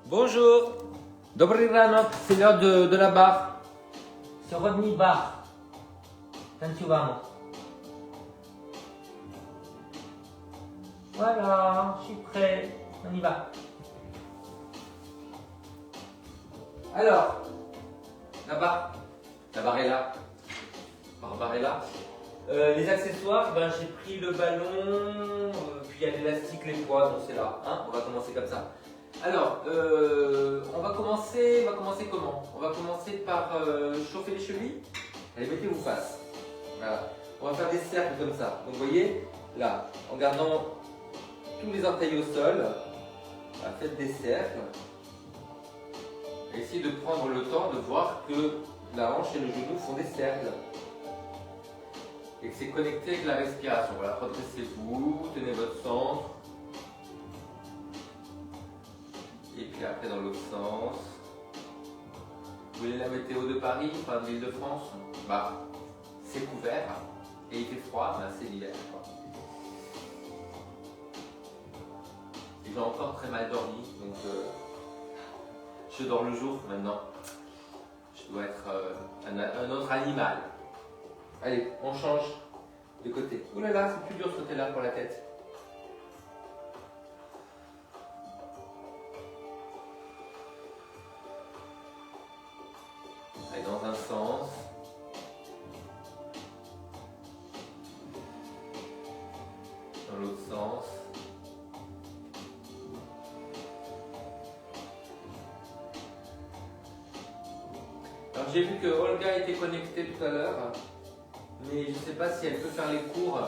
Bonjour. Dobry ranok, c'est l'heure de la barre. Сегодня бар. Танцевamo. Voilà, je suis prêt. On y va. Alors, la barre. La barre est là. La barre est là. Les accessoires, ben, j'ai pris le ballon, puis il y a l'élastique, les poids, donc c'est là. Hein, on va commencer comme ça. Alors, on va commencer comment? On va commencer par chauffer les chevilles. Allez, mettez-vous face. Voilà. On va faire des cercles comme ça. Donc, vous voyez, là, en gardant tous les orteils au sol, faites des cercles. Et essayez de prendre le temps de voir que la hanche et le genou font des cercles. Et que c'est connecté avec la respiration. Voilà, redressez-vous, tenez votre centre. Et puis après dans l'autre sens. Vous voyez la météo de Paris, enfin de l'Île-de-France? Bah, c'est couvert et il fait froid, bah, c'est l'hiver. Et j'ai encore très mal dormi, donc je dors le jour maintenant. Je dois être un autre animal. Allez, on change de côté. Ouh là là, c'est plus dur ce côté-là pour la tête. Allez, dans un sens. Dans l'autre sens. Alors j'ai vu que Olga était connectée tout à l'heure. Mais je ne sais pas si elle peut faire les cours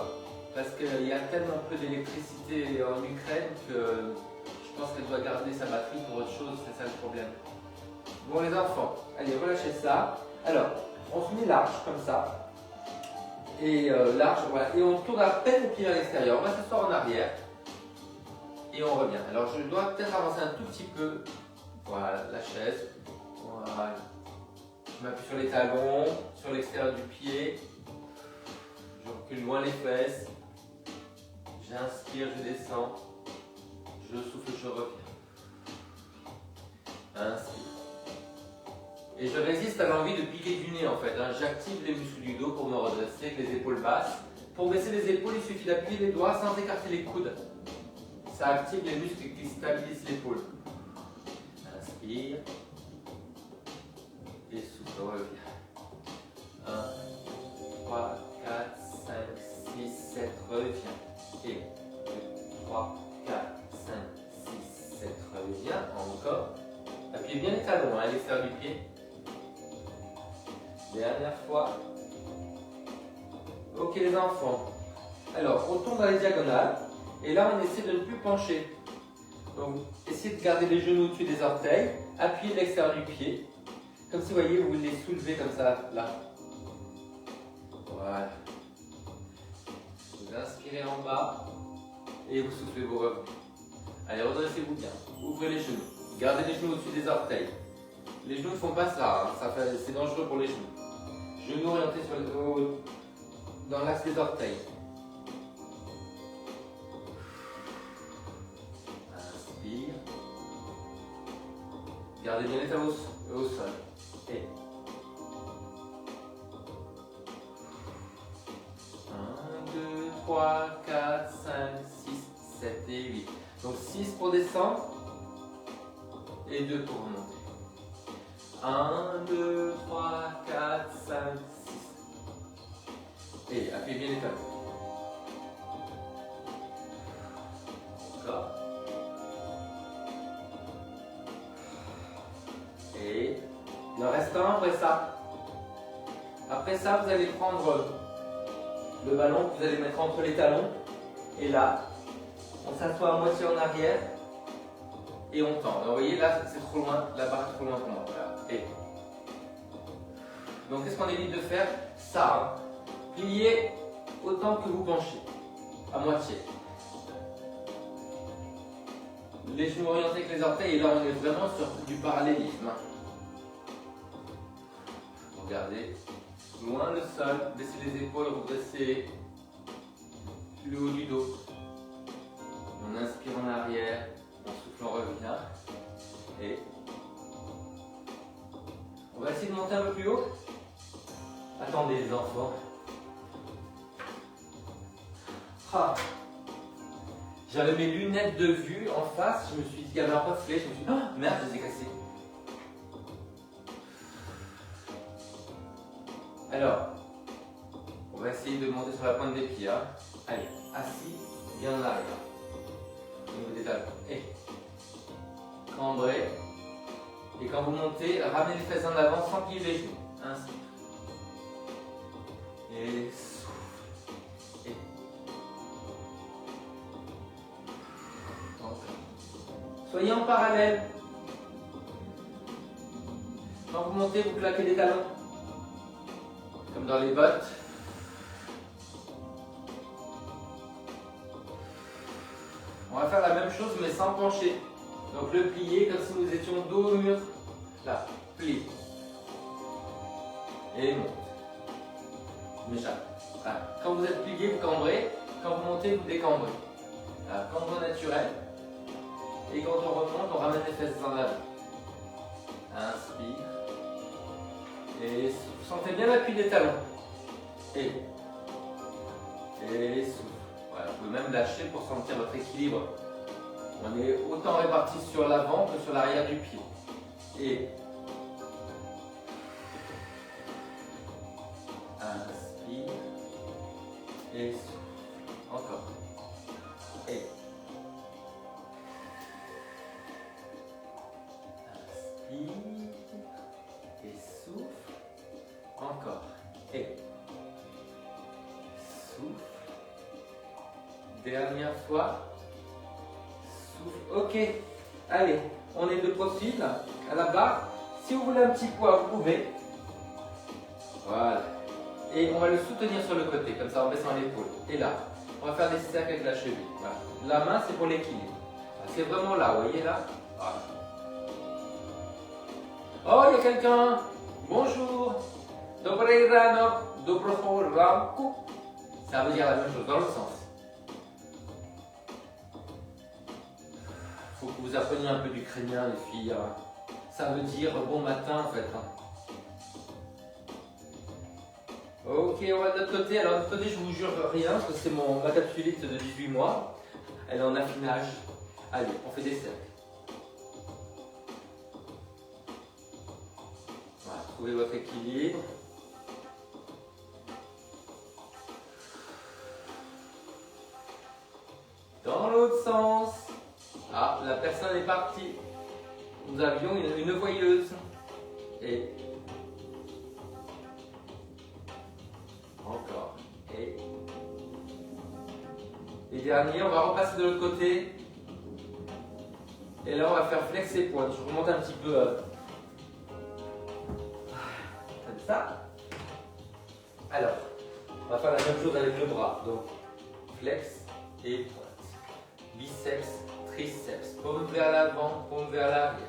parce qu'il y a tellement peu d'électricité en Ukraine que je pense qu'elle doit garder sa batterie pour autre chose, c'est ça le problème. Bon les enfants, allez relâchez ça. Alors, on se met large comme ça. Et large, voilà. Et on tourne à peine les pieds à l'extérieur. On va s'asseoir en arrière. Et on revient. Alors je dois peut-être avancer un tout petit peu. Voilà, la chaise. Voilà. Je m'appuie sur les talons, sur l'extérieur du pied. Je recule loin les fesses, j'inspire, je descends, je souffle, je reviens. Inspire. Et je résiste à l'envie de piquer du nez en fait. Hein. J'active les muscles du dos pour me redresser avec les épaules basses. Pour baisser les épaules, il suffit d'appuyer les doigts sans écarter les coudes. Ça active les muscles qui stabilisent l'épaule. Inspire. Et souffle, reviens. 1, 3, 4, 5, 6, 7, reviens. Et 2, 3, 4, 5, 6, 7, reviens. Encore. Appuyez bien les talons à l'extérieur du pied. Dernière fois. Ok les enfants. Alors, on tourne dans les diagonales. Et là, on essaie de ne plus pencher. Donc, essayez de garder les genoux au-dessus des orteils. Appuyez l'extérieur du pied. Comme si vous voyez, vous les soulevez comme ça, là. Voilà. Vous inspirez en bas et vous soufflez vos revenus. Allez, redressez-vous bien. Ouvrez les genoux. Gardez les genoux au-dessus des orteils. Les genoux ne font pas ça, hein. C'est dangereux pour les genoux. Genoux orientés dans l'axe des orteils. Inspire. Gardez bien les talons au sol. Et 3, 4, 5, 6, 7 et 8. Donc 6 pour descendre et 2 pour remonter. 1, 2, 3, 4, 5, 6. Et appuyez bien les talons. Encore. Et il en reste un après ça. Après ça, vous allez prendre le ballon que vous allez mettre entre les talons. Et là, on s'assoit à moitié en arrière. Et on tend. Alors, vous voyez, là, c'est trop loin. La barre est trop loin pour moi. Voilà. Et donc, qu'est-ce qu'on évite de faire? Ça. Hein. Pliez autant que vous penchez. À moitié. Les genoux orientés avec les orteils. Et là, on est vraiment sur du parallélisme. Hein. Regardez. Loin le sol, baissez les épaules, redressez le haut du dos. On inspire en arrière, on souffle, on revient. Et monter un peu plus haut? Attendez les enfants. Ah. J'avais mes lunettes de vue en face, je me suis dit qu'il y avait un reflet, je me suis dit, oh merde, je les ai cassées. Alors, on va essayer de monter sur la pointe des pieds. Hein. Allez, assis, bien en arrière. Au niveau des talons. Et cambrez. Et quand vous montez, ramenez les fesses en avant sans plier les genoux. Ainsi. Et souffle. Et. Soyez en parallèle. Quand vous montez, vous claquez les talons. Comme dans les bottes. On va faire la même chose mais sans pencher. Donc le plier comme si nous étions dos au mur. Là, plie. Et monte. M'échappe. Quand vous êtes plié, vous cambrez. Quand vous montez, vous décambrez. Cambre naturel. Et quand on remonte, on ramène les fesses en avant. Inspire. Et souffle. Sentez bien l'appui des talons. Et souffle. Voilà, vous pouvez même lâcher pour sentir votre équilibre. On est autant répartis sur l'avant que sur l'arrière du pied. Et inspire. Et souffle. Encore. Et inspire. Et souffle. Encore. Et souffle. Dernière fois. Souffle. Ok. Allez, on est de profil à la barre. Si vous voulez un petit poids, vous pouvez. Voilà. Et on va le soutenir sur le côté, comme ça en baissant l'épaule. Et là, on va faire des cercles avec la cheville. Voilà. La main, c'est pour l'équilibre. C'est vraiment là, vous voyez là. Voilà. Oh, il y a quelqu'un. Bonjour. Dobre rano, dobro ranku. Ça veut dire la même chose, dans le sens. Il faut que vous appreniez un peu d'ukrainien, les filles. Ça veut dire bon matin, en fait. Ok, on va de l'autre côté. Alors, de l'autre côté, je vous jure rien, parce que c'est ma capsulite de 18 mois. Elle est en affinage. Allez, on fait des cercles. Voilà, trouvez votre équilibre. Dans l'autre sens. Ah, la personne est partie. Nous avions une voyeuse. Et encore. Et dernier, on va repasser de l'autre côté. Et là, on va faire flex et pointe. Je remonte un petit peu. Comme ça. Alors, on va faire la même chose avec le bras. Donc, flex et pointe. Biceps, triceps. Paume vers l'avant, paume vers l'arrière.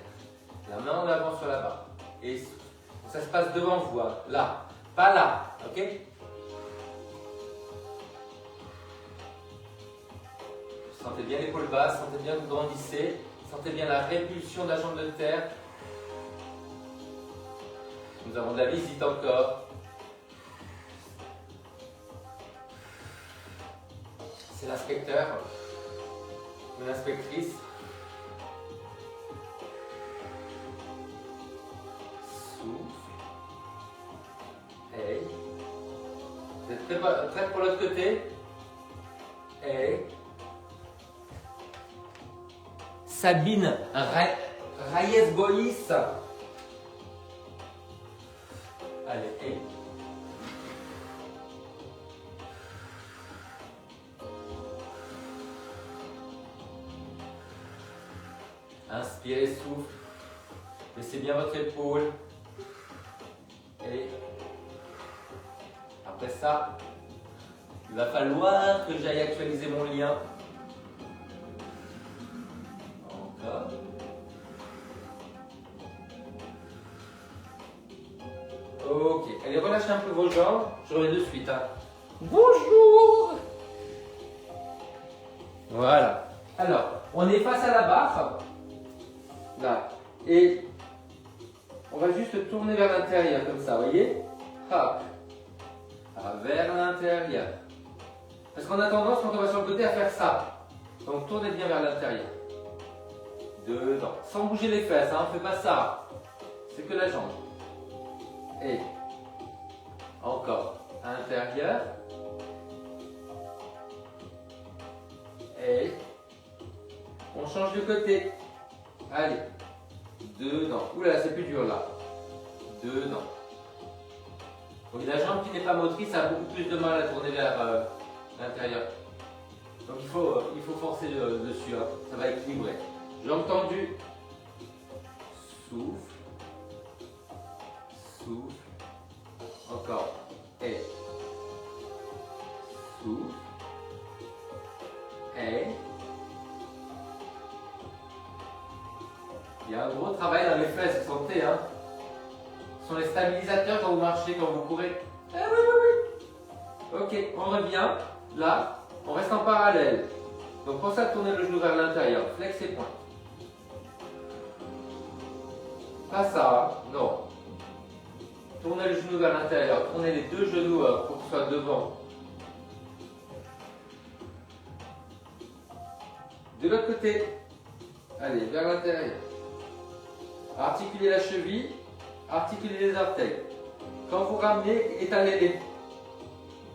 La main en avant sur la barre. Et ça se passe devant vous. Hein. Là. Pas là. Ok? Sentez bien l'épaule basse, sentez bien que vous grandissez, sentez bien la répulsion de la jambe de terre. Nous avons de la visite encore. C'est l'inspecteur, l'inspectrice. Souffle. Hey. Vous êtes prêts pour l'autre côté? Hey. Sabine Reyes Boïs. Allez, et. Inspirez, souffle. Laissez bien votre épaule. Et après ça, il va falloir que j'aille actualiser mon lien. Ok, allez relâchez un peu vos jambes, je reviens de suite. Hein. Bonjour. Voilà. Alors, on est face à la barre. Là. Et On va juste tourner vers l'intérieur comme ça, vous voyez? Hop. Vers l'intérieur. Parce qu'on a tendance, quand on va sur le côté, à faire ça. Donc tournez bien vers l'intérieur. Dedans. Sans bouger les fesses, hein, on ne fait pas ça. C'est que la jambe. Et encore. Intérieur. Et on change de côté. Allez. Dedans. Oula, c'est plus dur là. Dedans. Donc la jambe qui n'est pas motrice a beaucoup plus de mal à tourner vers l'intérieur. Donc il faut forcer dessus, hein. Ça va équilibrer. Jambe tendue. Souffle. Souffle. Encore. Et. Souffle. Et. Il y a un gros travail dans les fesses, vous sentez, hein. Ce sont les stabilisateurs quand vous marchez, quand vous courez. Eh oui, oui, oui. Ok, on revient. Là, on reste en parallèle. Donc pensez à tourner le genou vers l'intérieur. Flex et pointe. Pas ça, non. Tournez le genou vers l'intérieur. Tournez les deux genoux pour qu'ils soient devant. De l'autre côté. Allez, vers l'intérieur. Articulez la cheville. Articulez les orteils. Quand vous ramenez, étalez-les.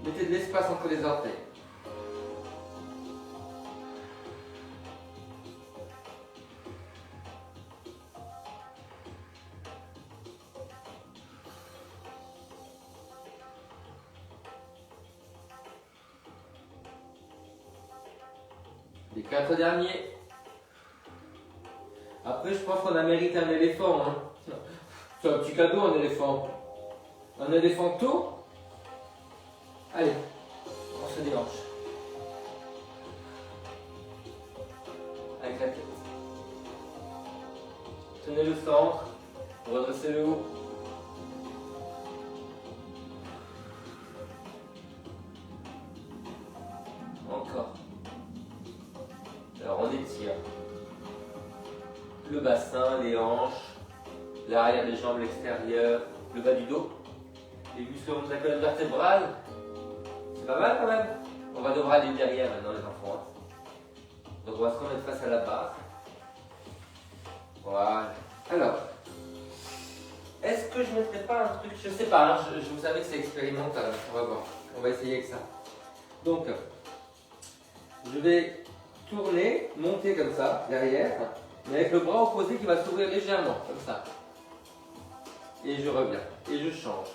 Mettez de l'espace entre les orteils. Les 4 derniers. Après, je pense qu'on a mérité un éléphant. Hein. C'est un petit cadeau, un éléphant. Un éléphanto. Allez, on se déhanche. Avec la tête. Tenez le centre. Redressez le haut. Encore. Alors on étire. Le bassin, les hanches, l'arrière des jambes, l'extérieur, le bas du dos, les muscles de la colonne vertébrale. C'est pas mal quand même. On va devoir aller derrière maintenant les enfants. Donc on va se remettre face à la barre. Voilà. Alors, est-ce que je ne mettrais pas un truc, je sais pas, hein, je vous savais que c'est expérimental, on va voir. On va essayer avec ça. Donc, je vais tourner, monter comme ça, derrière, mais avec le bras opposé qui va s'ouvrir légèrement, comme ça. Et je reviens, et je change.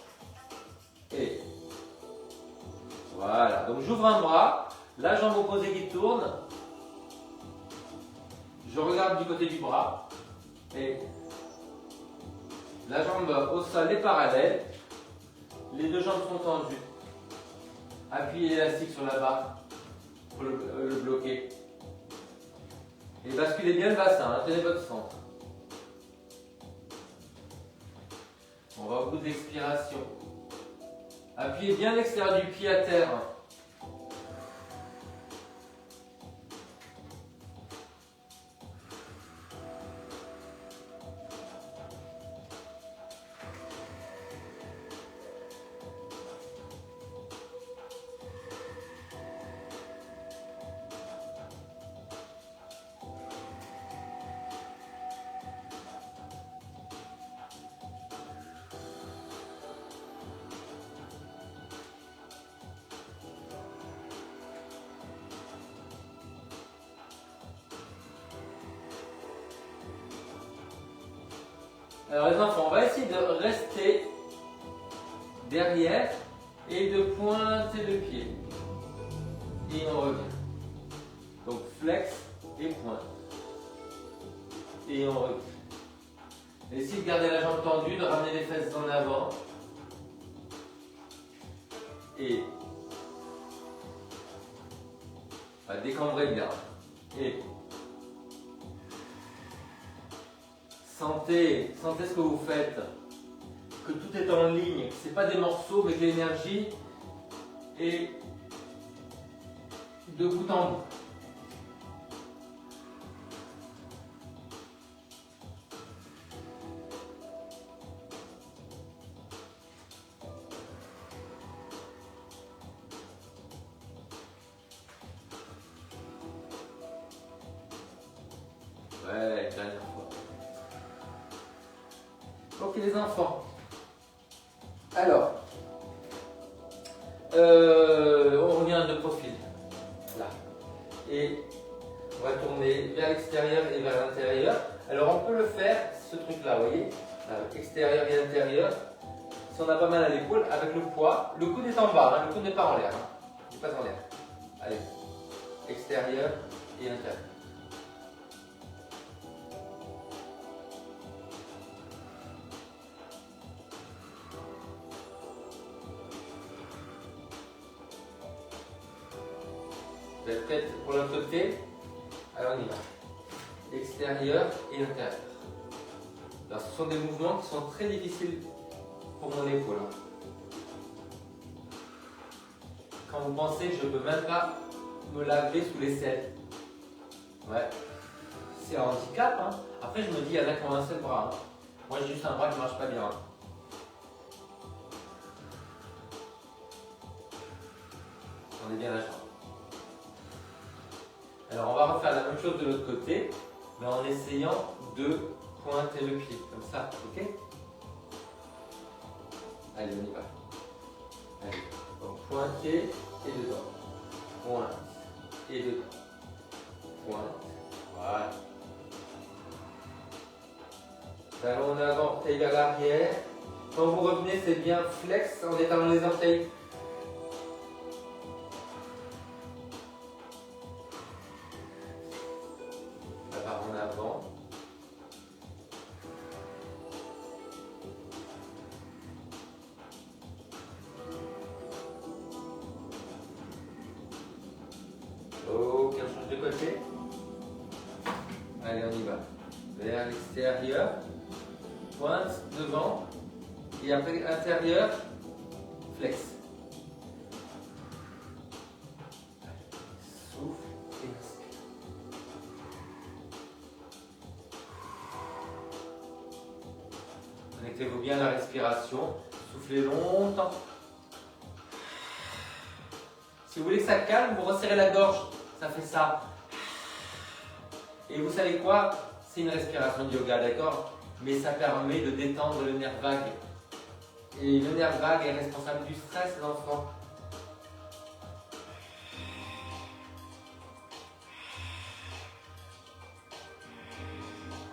Et voilà, donc j'ouvre un bras, la jambe opposée qui tourne, je regarde du côté du bras, et la jambe au sol est parallèle, les deux jambes sont tendues. Appuyez l'élastique sur la barre pour le bloquer. Et basculez bien le bassin, hein, tenez votre centre. On va au bout de l'expiration. Appuyez bien l'extérieur du pied à terre. Alors les enfants, on va essayer de rester derrière et de pointer le pied. Et on revient. Donc flex et pointe. Et on revient. Essayez de garder la jambe tendue, de ramener les fesses en avant. Et décambrez bien. Et sentez ce que vous faites, que tout est en ligne, ce n'est pas des morceaux mais de l'énergie et de bout en bout. dernière fois. Ok les enfants. Alors, on revient de profil. Là. Et on va tourner vers l'extérieur et vers l'intérieur. Alors on peut le faire, ce truc-là, vous voyez, extérieur et intérieur. Si on a pas mal à l'épaule, avec le poids, le coude est en bas, hein, le coude n'est pas en l'air. Hein. Il n'est pas en l'air. Allez, extérieur et intérieur. Vous êtes prêts pour l'autre côté? Alors on y va. Extérieur et intérieur. Alors ce sont des mouvements qui sont très difficiles pour mon épaule. Quand vous pensez que je ne peux même pas me laver sous l'aisselle. Ouais. C'est un handicap. Hein. Après je me dis, il y en a qui ont un seul bras. Hein. Moi j'ai juste un bras qui ne marche pas bien. Hein. On est bien la jambe. Alors on va refaire la même chose de l'autre côté, mais en essayant de pointer le pied, comme ça, ok? Allez, on y va. Allez, donc pointer et dedans. Pointe et dedans. Pointe. Voilà. Talon en avant, orteil vers l'arrière. Quand vous revenez, c'est bien flex en étalant les orteils. Ok, on change de côté. Allez, on y va. Vers l'extérieur. Pointe devant. Et après intérieur. Flex. Souffle et inspire. Connectez-vous bien à la respiration. Soufflez longtemps. Si vous voulez que ça calme, vous resserrez la gorge. Ça fait ça. Et vous savez quoi? C'est une respiration de yoga, d'accord? Mais ça permet de détendre le nerf vague. Et le nerf vague est responsable du stress des enfants.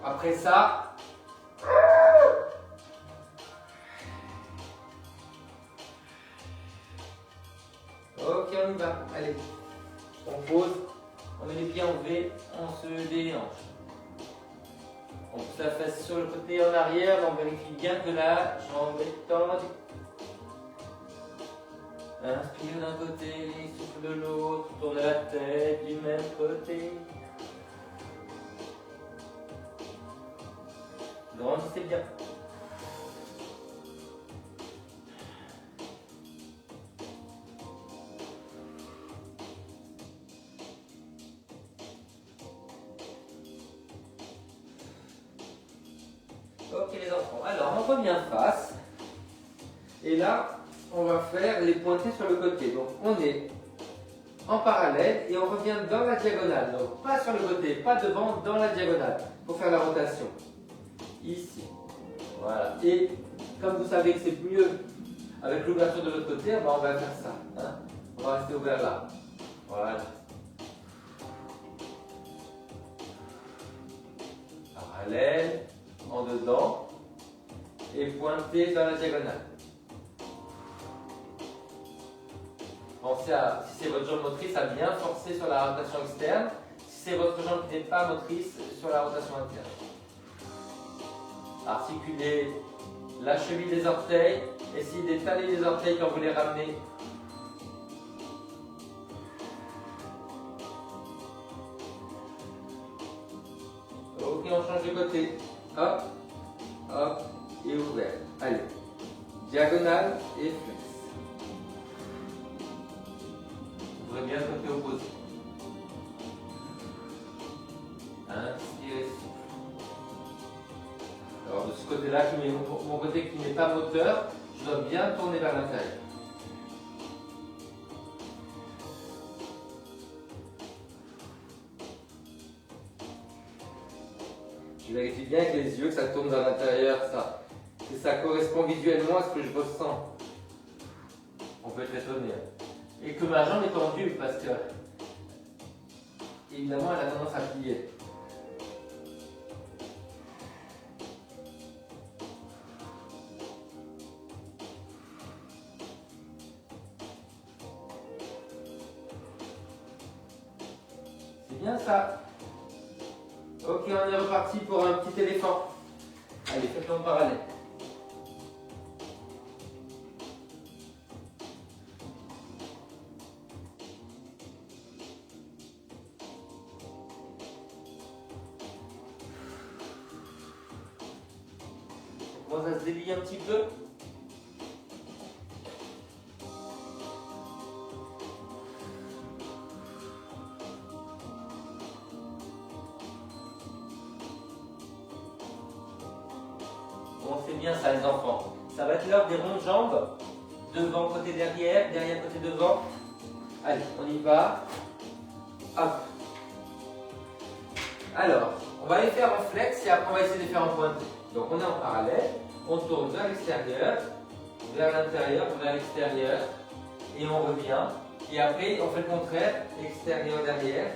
Après ça, ok, on y va. Allez, on pose, on met les pieds en V, on se déhanche. On pousse la fesse sur le côté en arrière, on vérifie bien que la jambe est tendue. Inspire d'un côté, souffle de l'autre, tourne la tête du même côté. Grandissez bien. Ok les enfants, alors on revient face. Et là, on va faire les pointés sur le côté. Donc on est en parallèle et on revient dans la diagonale. Donc pas sur le côté, pas devant, dans la diagonale. Pour faire la rotation. Ici. Voilà. Et comme vous savez que c'est mieux avec l'ouverture de l'autre côté, on va faire ça. Hein, on va rester ouvert là. Voilà. Parallèle, en dedans, et pointer dans la diagonale. Pensez à, si c'est votre jambe motrice, à bien forcer sur la rotation externe. Si c'est votre jambe qui n'est pas motrice, sur la rotation interne. Articulez la cheville des orteils. Essayez d'étaler les orteils quand vous les ramenez. Ok, on change de côté. Hop, hop, et ouvert. Allez, diagonale et flex. Ouvrez bien le côté opposé. Inspirez, souffle. Alors de ce côté-là, mon côté qui n'est pas moteur, je dois bien tourner vers l'intérieur. Je vérifie bien avec les yeux que ça tourne vers l'intérieur, ça. Que ça correspond visuellement à ce que je ressens. On peut être étonné. Et que ma jambe est tendue parce que, évidemment, elle a tendance à plier. C'est bien ça. Ok, on est reparti pour un petit éléphant. Allez, faites-le en parallèle. On commence à se délier un petit peu. Bon, c'est bien ça les enfants. Ça va être l'heure des rondes jambes. Devant, côté derrière, derrière, côté devant. Allez, on y va. Hop. Alors, on va les faire en flex et après on va essayer de les faire en pointé. Donc on est en parallèle, on tourne vers l'extérieur, vers l'intérieur, vers l'extérieur, et on revient. Et après on fait le contraire, extérieur derrière,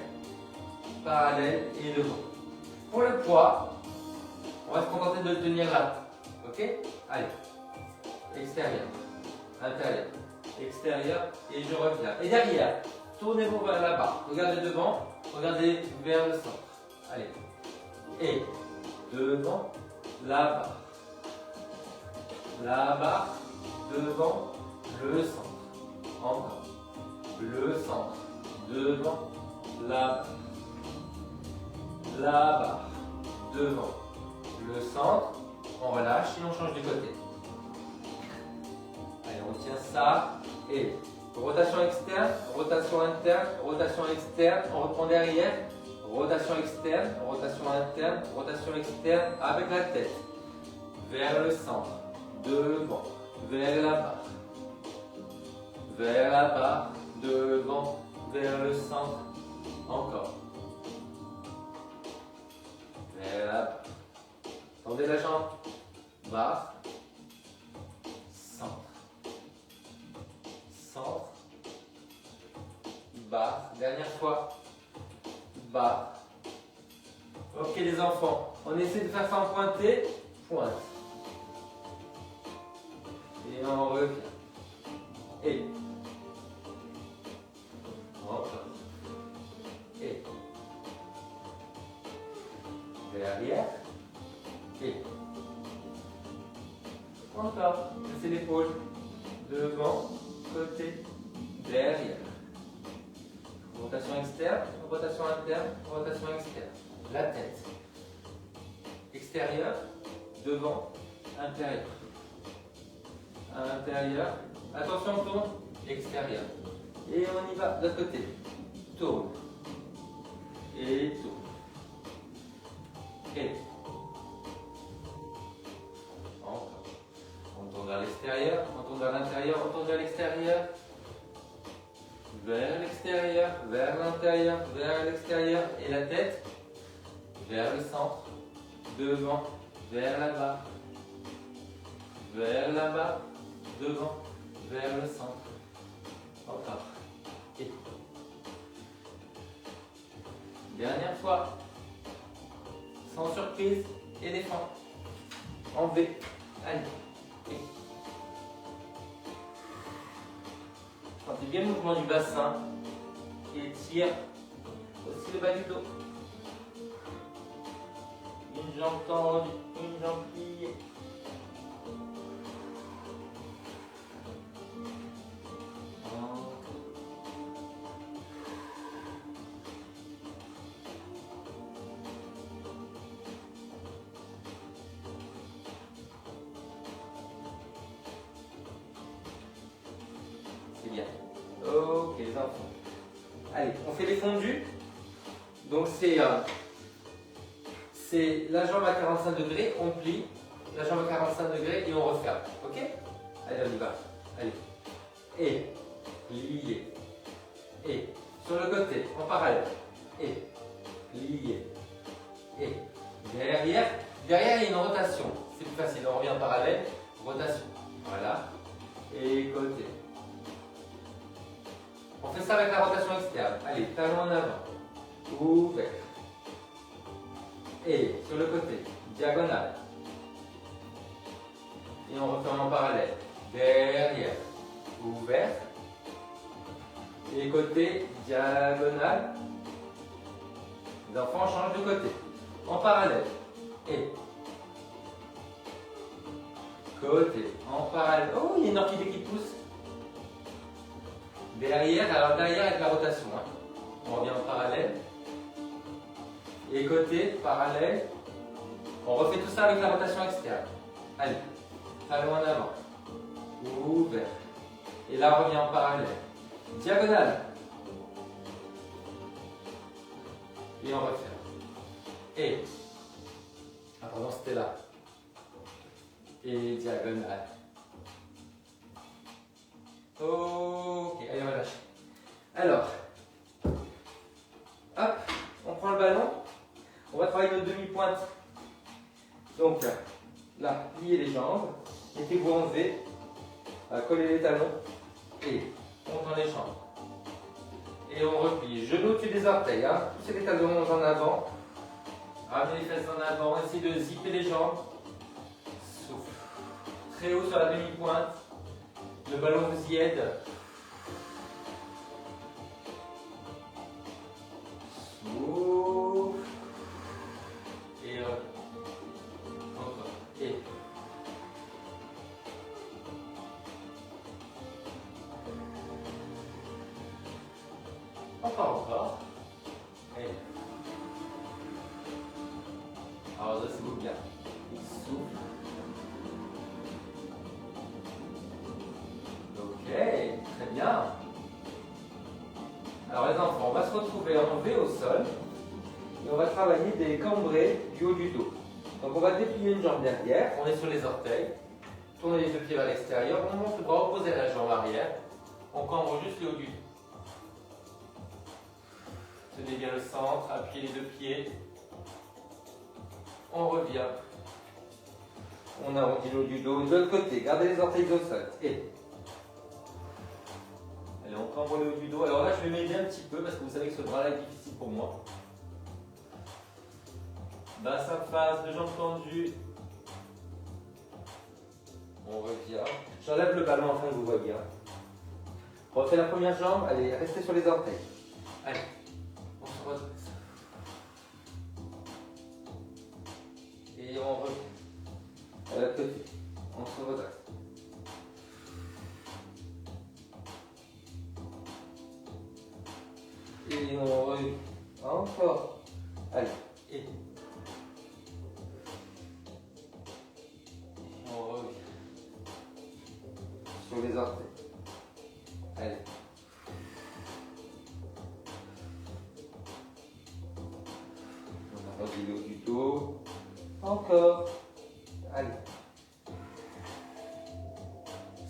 parallèle et devant. Pour le poids, on va se contenter de le tenir là. Ok? Allez. Extérieur, intérieur, extérieur, et je reviens. Et derrière, tournez-vous vers là-bas. Regardez devant, regardez vers le centre. Allez. Et devant, là-bas. Là-bas, devant, le centre. Encore. Le centre. Devant, là-bas. Là-bas. Devant. Le centre. On relâche et on change de côté. Allez, on tient ça. Et rotation externe, rotation interne, rotation externe. On reprend derrière. Rotation externe, rotation interne, rotation externe avec la tête. Vers le centre. Devant. Vers la barre. Vers la barre. Devant. Vers le centre. Encore. Vers la barre. Tendez la jambe. Barre. Centre. Centre. Barre. Dernière fois. Barre. Ok les enfants, on essaie de faire ça en pointé. Pointe. Et on revient. Et. Encore. Et. Derrière. Et. Encore. Laissez l'épaule. Devant. Côté. Derrière. Rotation externe, rotation interne, rotation externe. La tête. Extérieur, devant, intérieur. Intérieur. Attention, on tourne. Extérieur. Et on y va de l'autre côté. Tourne. Et tourne. Et. Encore. On tourne vers l'extérieur, on tourne vers l'intérieur, on tourne vers l'extérieur. Vers l'extérieur, vers l'intérieur, vers l'extérieur et la tête vers le centre, devant, vers là-bas, vers là-bas, devant, vers le centre. Encore. Et. Dernière fois. Sans surprise, éléphant. En V. Allez. Et. Sentez bien le mouvement du bassin qui étire aussi le bas du dos. Une jambe tendue, une jambe pliée. C'est bien. Ok les enfants. Allez, on fait les fondus. Donc c'est la jambe à 45 degrés, on plie, la jambe à 45 degrés et on referme. Ok? Allez, on y va. Allez. Et, plié. Et, sur le côté, en parallèle. Et, plié. Et, Derrière, il y a une rotation. C'est plus facile, on revient en parallèle. Rotation. Voilà. Et côté. On fait ça avec la rotation externe. Allez, talon en avant. Ouvert. Et sur le côté, diagonale. Et on retourne en parallèle. Derrière. Ouvert. Et côté, diagonale. Les enfants changent de côté. En parallèle. Et côté. En parallèle. Oh, il y a une orchidée qui pousse. Derrière, alors derrière avec la rotation. Hein. On revient en parallèle. Et côté, parallèle. On refait tout ça avec la rotation externe. Allez. Talon en avant. Ouvert. Et là, on revient en parallèle. Diagonale. Et on refait. Et. Ah, pardon, c'était là. Et diagonale. Ok, allez, on va lâcher. Alors, hop, on prend le ballon. On va travailler notre demi-pointe. Donc, là, pliez les jambes. Mettez-vous en V. Collez les talons. Et on tend les jambes. Et on replie. Genoux au-dessus des orteils. Hein. Poussez les talons en avant. Ramenez les fesses en avant. Essayez de zipper les jambes. Souffle. Très haut sur la demi-pointe. Le ballon vous y aide. Souffle. Et encore. Et. Encore. Et. Alors, c'est vous bien. Souffle. Ok, très bien. Alors les enfants, on va se retrouver en V au sol et on va travailler des cambrés du haut du dos. Donc on va déplier une jambe derrière, on est sur les orteils, tournez les deux pieds vers l'extérieur, on monte le bras opposé à la jambe arrière, on cambre juste le haut du dos. Tenez bien le centre, appuyez les deux pieds, on revient, on arrondit le haut du dos de l'autre côté, gardez les orteils au sol et allez, on cambre le haut du dos. Alors là, je vais m'aider un petit peu parce que vous savez que ce bras-là est difficile pour moi. Bassin face, deux jambes tendues. On revient. J'enlève le ballon afin que vous voyez. On refait la première jambe. Allez, restez sur les orteils. Allez, on se redresse. Et on revient. À l'autre côté. On se redresse. Et on revient. Encore. Allez. Et on revient. Sur les orteils. Allez. On arrondit le haut du dos. Encore. Allez.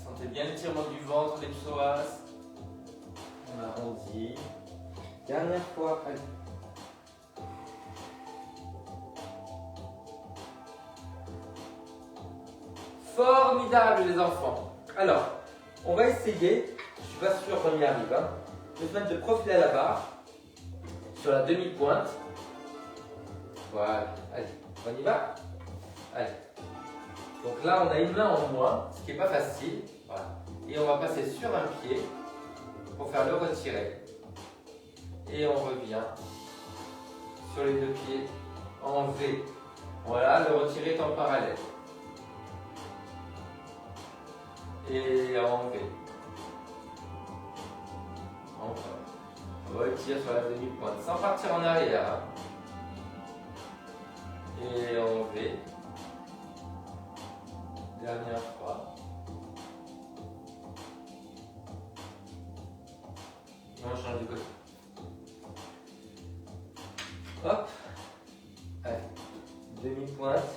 Sentez bien l'étirement du ventre, les psoas. On arrondit. Dernière fois, allez. Formidable les enfants. Alors, on va essayer, je suis pas sûr qu'on y arrive, hein, de se mettre de profil à la barre, sur la demi-pointe. Voilà, allez, on y va. Allez. Donc là, on a une main en moins, ce qui n'est pas facile. Voilà. Et on va passer sur un pied pour faire le retirer. Et on revient sur les deux pieds en V. Voilà, le retirer est en parallèle. Et en V. Encore. Retire sur la demi-pointe sans partir en arrière. Hein. Et en V. Dernière fois. Et on change de côté. Hop. Allez. Demi-pointe.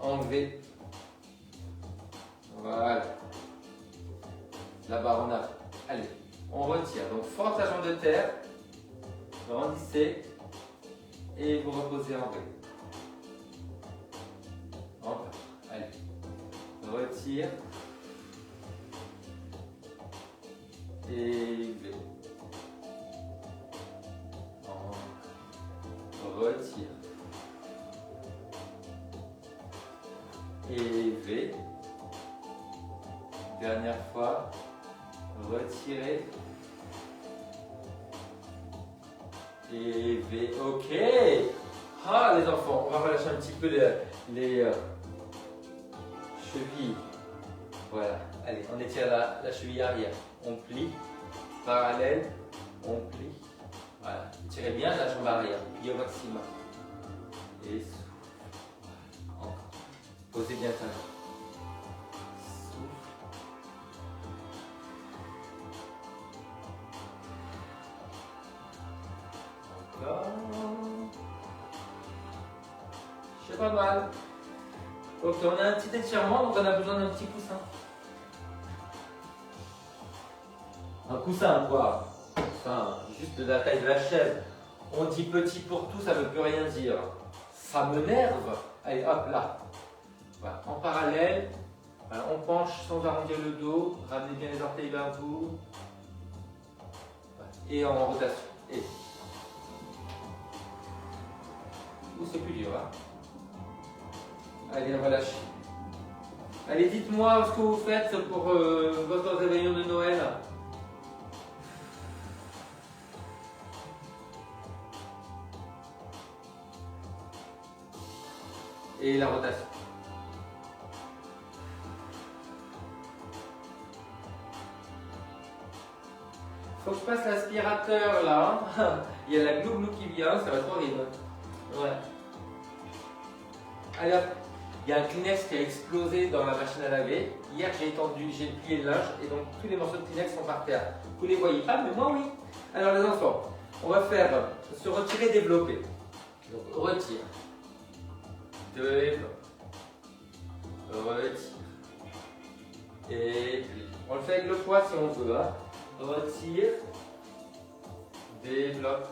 En V. Voilà. La barre en avant. Allez. On retire. Donc force la jambe de terre. Grandissez. Et vous reposez en V. retire. Et V. Retire. Et V. Dernière fois. Retirez. Et V. Ok. Ah les enfants, on va relâcher un petit peu les chevilles. Voilà. Allez, on étire la cheville arrière. On plie. Parallèle. On plie. Voilà. Étirez bien la jambe arrière. Pliez au maximum. Et souffle. Encore. Posez bien ta jambe. C'est pas mal. Ok, on a un petit étirement, donc on a besoin d'un petit coussin. Un coussin, quoi. Enfin, juste de la taille de la chaise. On dit petit pour tout, ça ne veut plus rien dire. Ça m'énerve. Allez, hop, là. Voilà, en parallèle. Voilà, on penche sans arrondir le dos. Ramenez bien les orteils vers vous. Voilà, et en rotation. Et. C'est plus dur, hein. Allez, relâchez. Allez, dites-moi ce que vous faites pour votre réveillon de Noël. Et la rotation. Faut que je passe l'aspirateur là. Il y a la glou-glou qui vient, ça va être horrible. Ouais. Allez hop. Il y a un Kleenex qui a explosé dans la machine à laver. Hier, j'ai plié le linge et donc tous les morceaux de Kleenex sont par terre. Vous ne les voyez pas, mais moi oui. Alors les enfants, on va faire se retirer, développer. Donc retire. Développe. Retire. Et plie. On le fait avec le poids si on veut. Hein. Retire. Développe.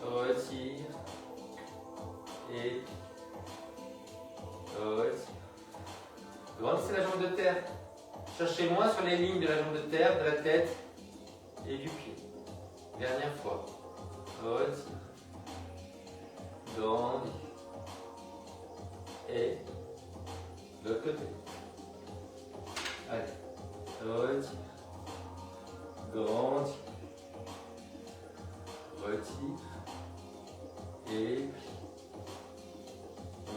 Retire. Et plie. Grandissez la jambe de terre. Cherchez moins sur les lignes de la jambe de terre, de la tête et du pied. Dernière fois. Retire. Grandis. Et de l'autre côté. Allez. Retire. Grandis. Retire. Et plie.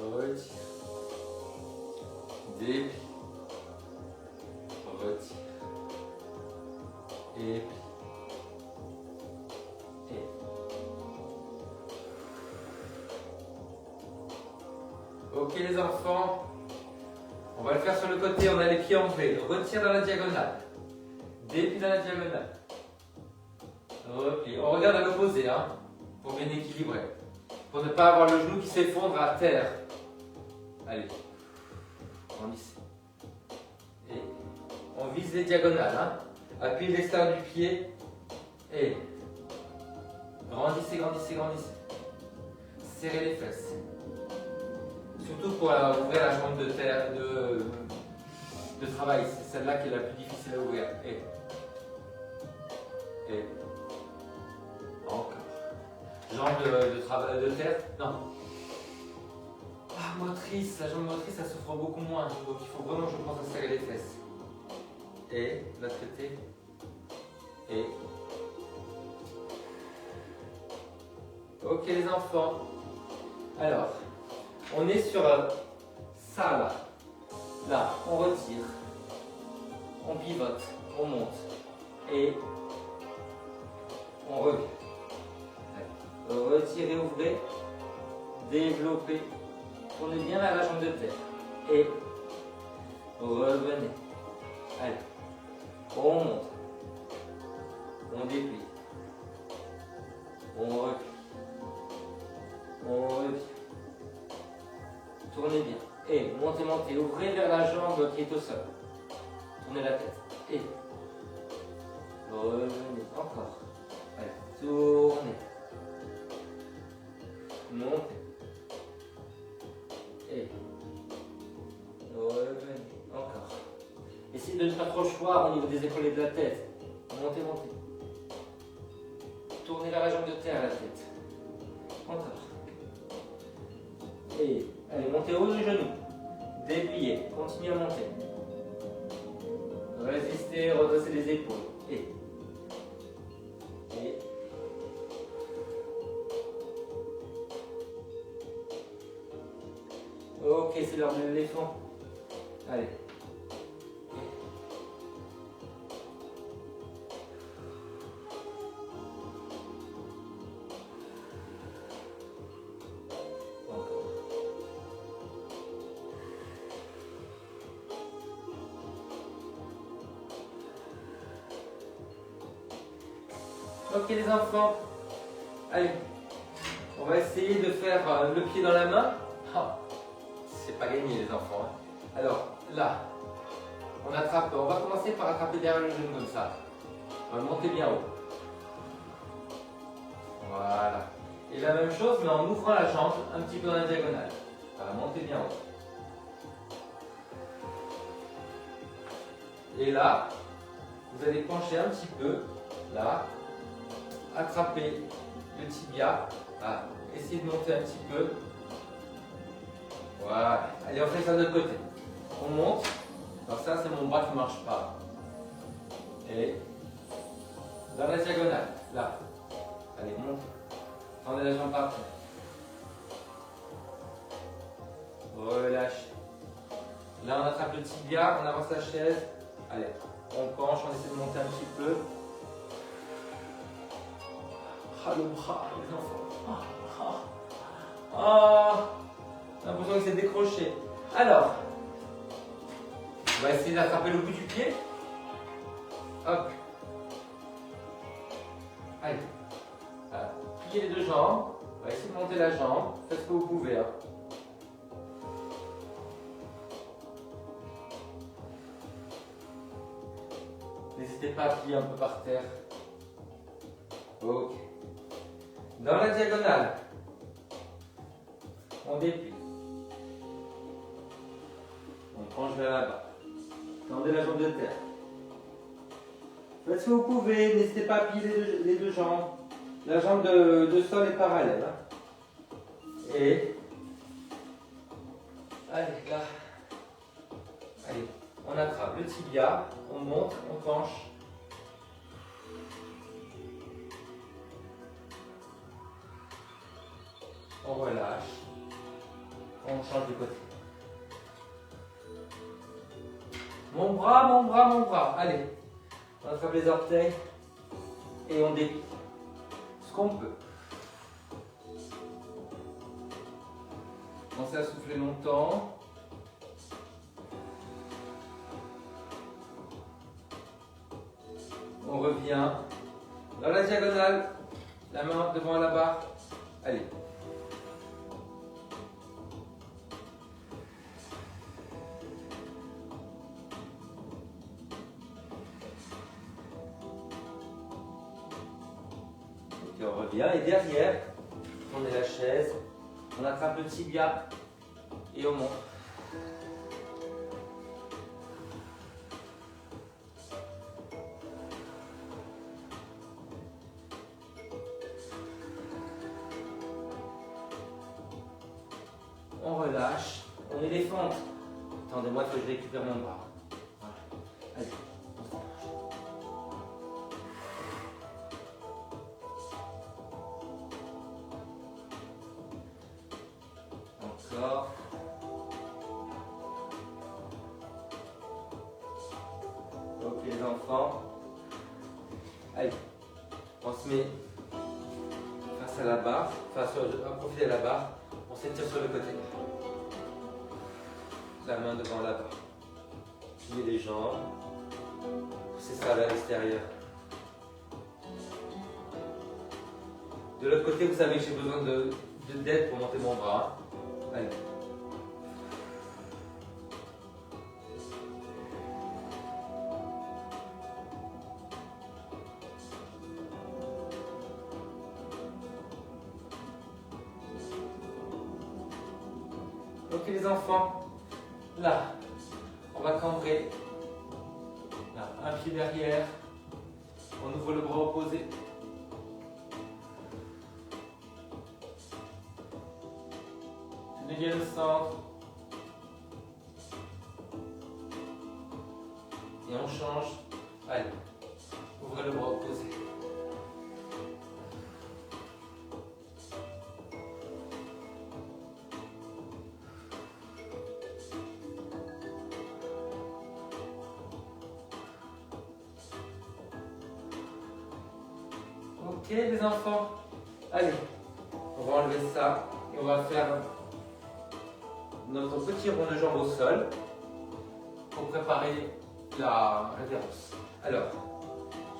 Retire. Déplie, retire, et plie, et. Ok les enfants, on va le faire sur le côté, on a les pieds en V, retire dans la diagonale, déplie dans la diagonale, replie, on regarde à l'opposé, hein, pour bien équilibrer, pour ne pas avoir le genou qui s'effondre à terre. Allez. Et on vise les diagonales. Hein. Appuyez l'extérieur du pied. Et grandissez, grandissez, grandissez. Serrez les fesses. Surtout pour ouvrir la jambe de terre de travail. C'est celle-là qui est la plus difficile à ouvrir. Et encore. Jambe de terre. Non. Motrice, la jambe motrice, ça souffre beaucoup moins. Donc il faut vraiment que je pense à serrer les fesses. Et l'autre côté. Et. Ok les enfants. Alors, on est sur ça là. Là, on retire. On pivote. On monte. Et on revient. Retirez, ouvrez. Développez. Tournez bien vers la jambe de terre. Et revenez. Allez. On monte. On déplie. On replie. On revient. Tournez bien. Et montez, montez. Ouvrez vers la jambe qui est au sol. Tournez la tête. Et revenez. Encore. Allez. Tournez. Montez. Et revenez. de ne pas trop le choix au niveau des épaules et de la tête. Montez, montez. Tournez vers la jambe de terre, la tête. Encore. Et allez, montez haut les genoux. Dépliez. Continuez à monter. Résistez, redressez les épaules. Et. Ok, c'est l'heure de l'éléphant. Allez. Ok les enfants, allez, on va essayer de faire le pied dans la main. Ah, c'est pas gagné les enfants. Hein. Alors là, on attrape, on va commencer par attraper derrière le genou comme ça. On va le monter bien haut. Voilà. Et la même chose mais en ouvrant la jambe un petit peu dans la diagonale. On va monter bien haut. Et là, vous allez pencher un petit peu, là. Attraper le tibia, ah, essayez de monter un petit peu, voilà, allez on fait ça de l'autre côté, on monte, alors ça c'est mon bras qui ne marche pas, et dans la diagonale, là, allez monte, tendez la jambe par terre, relâchez, là on attrape le tibia, on avance la chaise, allez, on penche, on essaie de monter un petit peu. Ah, le bras, les enfants. J'ai l'impression qu'il s'est décroché. Alors, on va essayer d'attraper le bout du pied. Hop. Allez. Voilà. Pliez les deux jambes. On va essayer de monter la jambe. Faites ce que vous pouvez. Hein. N'hésitez pas à plier un peu par terre. Ok. Dans la diagonale, on déplie. On penche vers là-bas. Tendez la jambe de terre. Faites ce que vous pouvez, n'hésitez pas à plier les deux jambes. La jambe de sol est parallèle. Hein. Et allez, là. Allez, on attrape le tibia, on monte, on penche. On relâche, on change de côté. Mon bras, mon bras, mon bras. Allez, on attrape les orteils et on déplie. Ce qu'on peut. Pensez à souffler longtemps. On revient dans la diagonale, la main devant la barre. Allez. On revient et derrière, on est la chaise, on attrape le tibia et on monte. On relâche, on éléphante. Attendez-moi que je récupère mon bras. Voilà. Allez. Encore. Ok les enfants. Allez, on se met face à la barre, à profiter de la barre, on s'étire sur le côté. La main devant la barre. Pliez les jambes, poussez ça vers l'extérieur. De l'autre côté, vous savez que j'ai besoin d'aide pour monter mon bras. Allez. Ok les enfants, là, on va cambrer un pied derrière. On ouvre le bras opposé. Tu dégaines le centre. Et on change. Allez, ouvrez le bras opposé. Ok les enfants, allez, on va enlever ça et on va faire notre petit rond de jambes au sol pour préparer la révérence. Alors,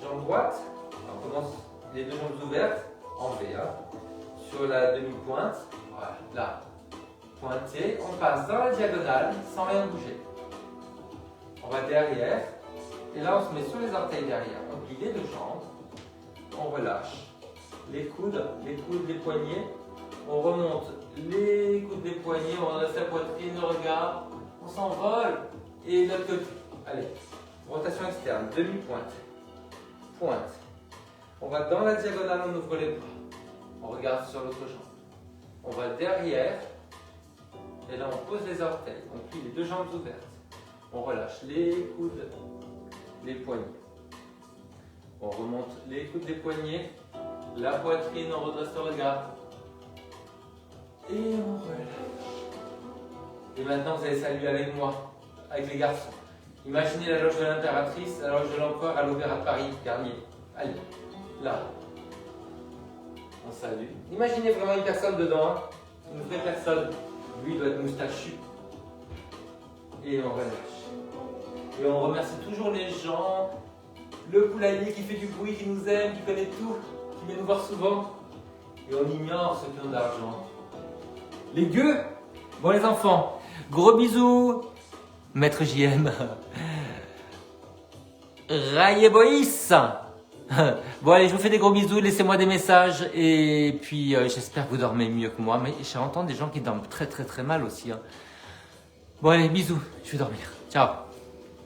jambe droite, on commence les deux jambes ouvertes en V, hein, sur la demi-pointe, voilà, là, pointée, on passe dans la diagonale sans rien bouger. On va derrière et là on se met sur les orteils derrière, on plie les deux jambes. On relâche les coudes, les poignets. On remonte les coudes, les poignets. On redresse la poitrine, le regard. On s'envole. Et de l'autre côté. Allez, rotation externe, demi-pointe. Pointe. On va dans la diagonale, on ouvre les bras. On regarde sur l'autre jambe. On va derrière. Et là, on pose les orteils. On plie les deux jambes ouvertes. On relâche les coudes, les poignets. On remonte les coudes des poignets, la poitrine, on redresse le regard. Et on relâche. Et maintenant, vous allez saluer avec moi, avec les garçons. Imaginez la loge de l'impératrice, la loge de l'empereur à l'Opéra de Paris, Garnier. Allez, là. On salue. Imaginez vraiment une personne dedans, hein. Une vraie personne. Lui, il doit être moustachu. Et on relâche. Et on remercie toujours les gens. Le poulailler qui fait du bruit, qui nous aime, qui connaît tout, qui vient nous voir souvent. Et on ignore ceux qui ont de l'argent. Les gueux. Bon les enfants, gros bisous. Maître JM. Raye Boïs. Bon allez, je vous fais des gros bisous, laissez-moi des messages. Et puis j'espère que vous dormez mieux que moi. Mais j'entends des gens qui dorment très mal aussi. Hein. Bon allez, bisous, je vais dormir. Ciao.